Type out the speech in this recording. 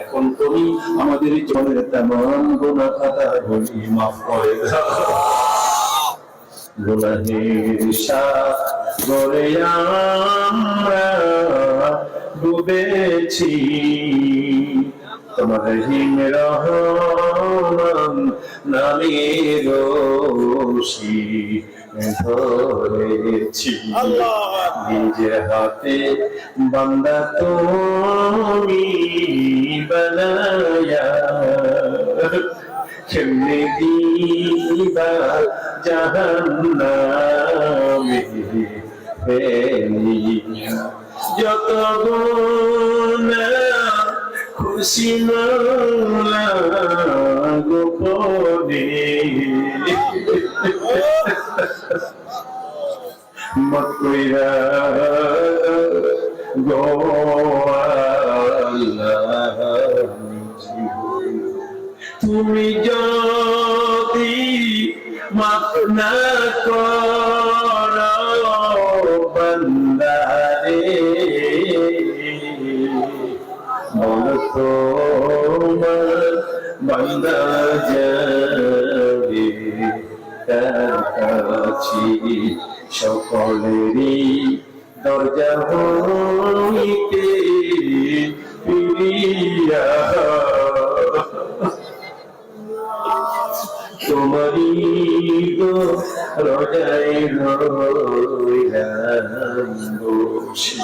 এখন তুমি আমাদের জীবনের तमाम গুনাহ খাতা গুলি মাফ করে দাও। গুনাহের সাগরে আমরা ডুবেছি, তোমার রহিম রহমান নামের রশি ধরেছি। নিজের হাতে বান্দা তুমি বানায়া কেমনে দিবা জাহান্নামে ফেলিয়া। যত গুনাহ খুশি মাওলা গোপনে মাফ কইরা গো আল্লাহ। তুমি যদি মাফ না করো বান্দারে, বলো তোমার বান্দা যাবে কার কাছে? সকলেরই দরজা হইতে ফিরিয়া তোমারই গো রোজায় রইলাম বসে।